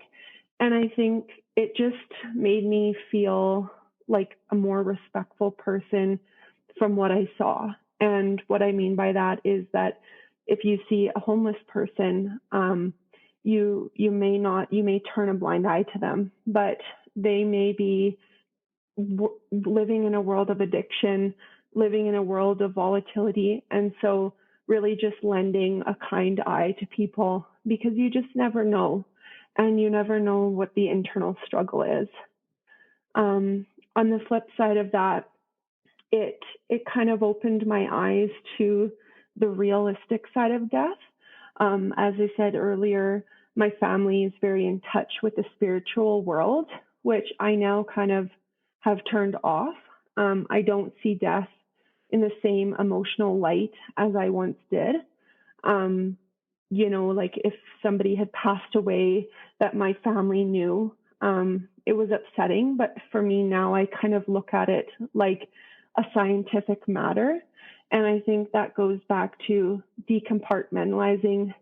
And I think it just made me feel like a more respectful person from what I saw. And what I mean by that is that if you see a homeless person, you may turn a blind eye to them, but they may be living in a world of addiction, living in a world of volatility. And so really just lending a kind eye to people, because you just never know. And you never know what the internal struggle is. On the flip side of that, it kind of opened my eyes to the realistic side of death. As I said earlier, my family is very in touch with the spiritual world, which I now kind of have turned off. I don't see death in the same emotional light as I once did. Like if somebody had passed away that my family knew, it was upsetting. But for me now, I kind of look at it like a scientific matter. And I think that goes back to decompartmentalizing,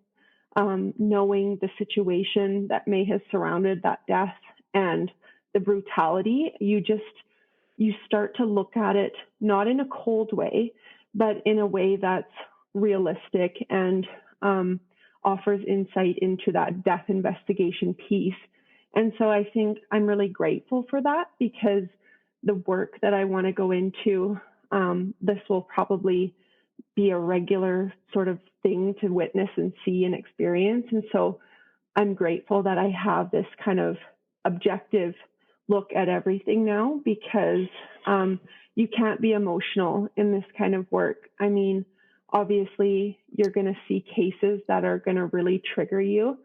knowing the situation that may have surrounded that death and the brutality. You start to look at it not in a cold way, but in a way that's realistic and offers insight into that death investigation piece. And so I think I'm really grateful for that, because the work that I want to go into, this will probably be a regular sort of thing to witness and see and experience. And so I'm grateful that I have this kind of objective look at everything now, because you can't be emotional in this kind of work. I mean, obviously, you're going to see cases that are going to really trigger you.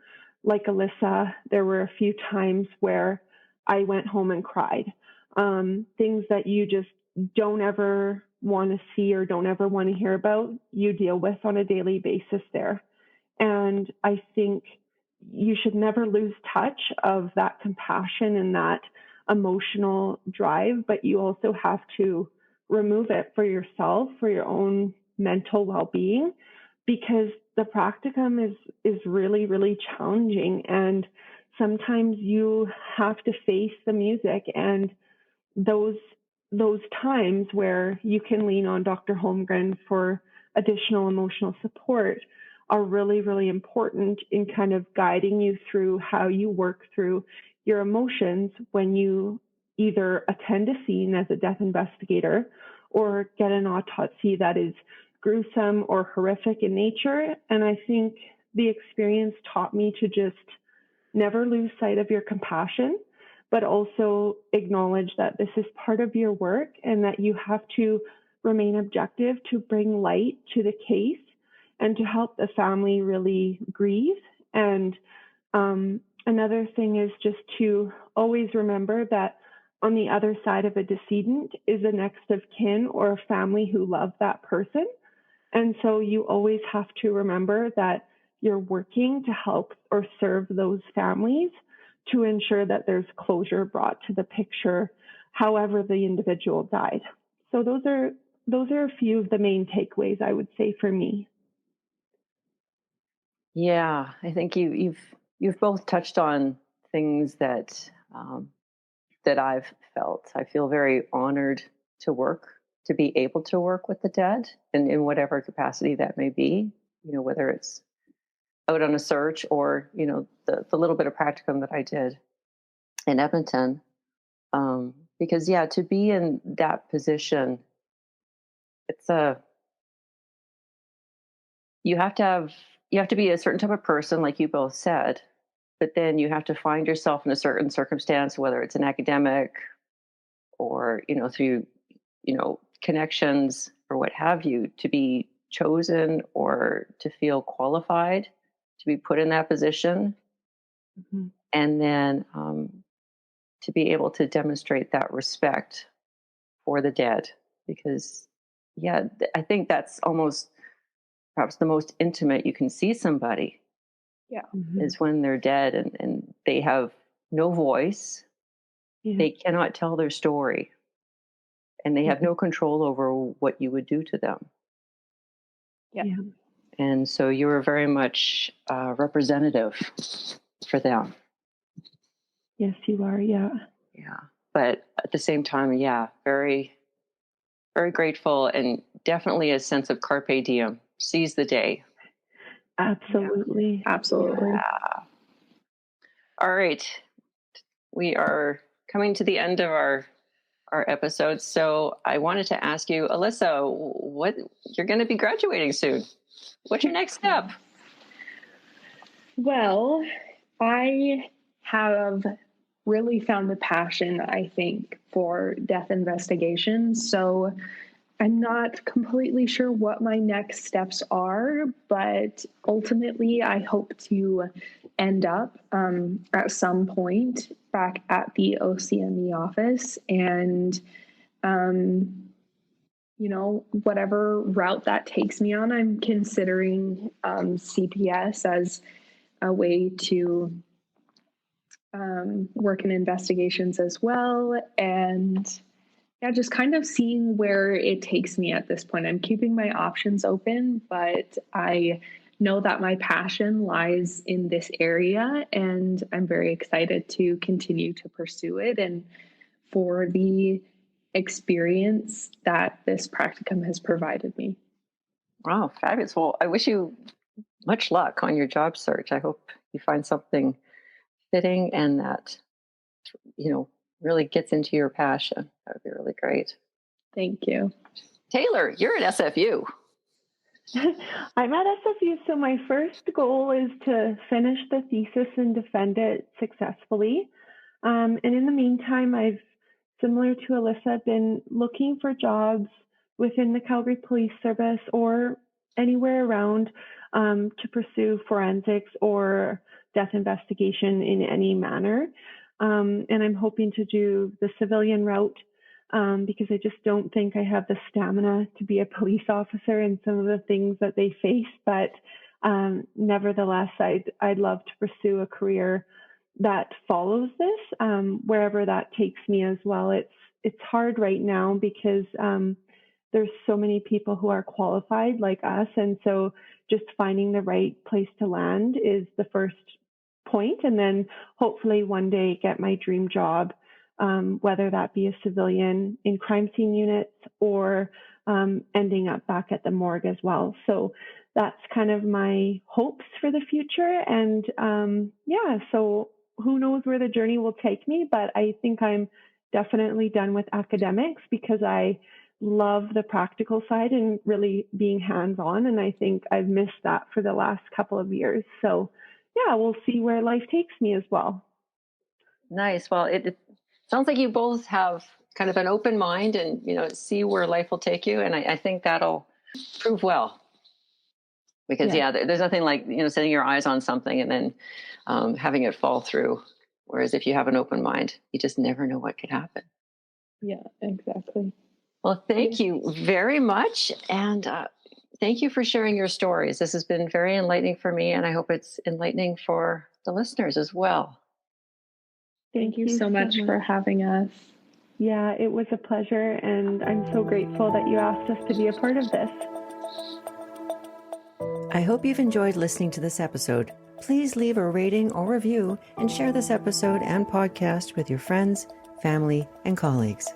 Like Alisa, there were a few times where I went home and cried. Things that you just don't ever want to see or don't ever want to hear about, you deal with on a daily basis there. And I think you should never lose touch of that compassion and that emotional drive, but you also have to remove it for yourself, for your own mental well-being, because the practicum is really, really challenging. And sometimes you have to face the music, and those times where you can lean on Dr. Holmgren for additional emotional support are really, really important in kind of guiding you through how you work through your emotions when you either attend a scene as a death investigator or get an autopsy that is gruesome or horrific in nature. And I think the experience taught me to just never lose sight of your compassion, but also acknowledge that this is part of your work and that you have to remain objective to bring light to the case and to help the family really grieve. And another thing is just to always remember that on the other side of a decedent is a next of kin or a family who love that person. And so you always have to remember that you're working to help or serve those families to ensure that there's closure brought to the picture, however the individual died. So those are a few of the main takeaways, I would say, for me. Yeah, I think you've both touched on things that that I've felt. I feel very honored to be able to work with the dead, and in whatever capacity that may be. Whether it's out on a search or the little bit of practicum that I did in Edmonton. Because to be in that position, you have to be a certain type of person, like you both said, but then you have to find yourself in a certain circumstance, whether it's an academic or through connections or what have you, to be chosen or to feel qualified to be put in that position. Mhm. And then to be able to demonstrate that respect for the dead, because I think that's almost perhaps the most intimate you can see somebody Yeah. Mhm. is when they're dead, and they have no voice, Yeah. they cannot tell their story, and they have Mhm. no control over what you would do to them. Yeah. Yeah. And so you were very much representative for them. Yes, you are. Yeah. Yeah. But at the same time, very, very grateful, and definitely a sense of carpe diem, seize the day. Absolutely. Absolutely. Yeah. All right. We are coming to the end of our episode. So I wanted to ask you, Alisa, what you're going to be graduating soon. What's your next step? Well, I have really found a passion, I think, for death investigations. So I'm not completely sure what my next steps are, but ultimately I hope to end up at some point back at the OCME office, and whatever route that takes me on, I'm considering CPS as a way to work in investigations as well. And just kind of seeing where it takes me at this point. I'm keeping my options open, but I know that my passion lies in this area, and I'm very excited to continue to pursue it and for the experience that this practicum has provided me. Wow, fabulous. Well, I wish you much luck on your job search. I hope you find something fitting and that, really gets into your passion. That would be really great. Thank you. Taylor, you're at SFU. I'm at SFU, so my first goal is to finish the thesis and defend it successfully. And in the meantime, I've, similar to Alisa, been looking for jobs within the Calgary Police Service or anywhere around to pursue forensics or death investigation in any manner. And I'm hoping to do the civilian route because I just don't think I have the stamina to be a police officer and some of the things that they face. But nevertheless, I'd love to pursue a career that follows this, wherever that takes me as well. It's hard right now because there's so many people who are qualified like us, and so just finding the right place to land is the first point, and then hopefully one day get my dream job, whether that be a civilian in crime scene units or ending up back at the morgue as well. So that's kind of my hopes for the future. And so who knows where the journey will take me, but I think I'm definitely done with academics because I love the practical side and really being hands-on. And I think I've missed that for the last couple of years. So we'll see where life takes me as well. Nice. Well, it sounds like you both have kind of an open mind and, see where life will take you. And I think that'll prove well. Because, there's nothing like, setting your eyes on something and then having it fall through. Whereas if you have an open mind, you just never know what could happen. Yeah, exactly. Well, thank you very much. And thank you for sharing your stories. This has been very enlightening for me, and I hope it's enlightening for the listeners as well. Thank you so much for having us. Yeah, it was a pleasure, and I'm so grateful that you asked us to be a part of this. I hope you've enjoyed listening to this episode. Please leave a rating or review and share this episode and podcast with your friends, family, and colleagues.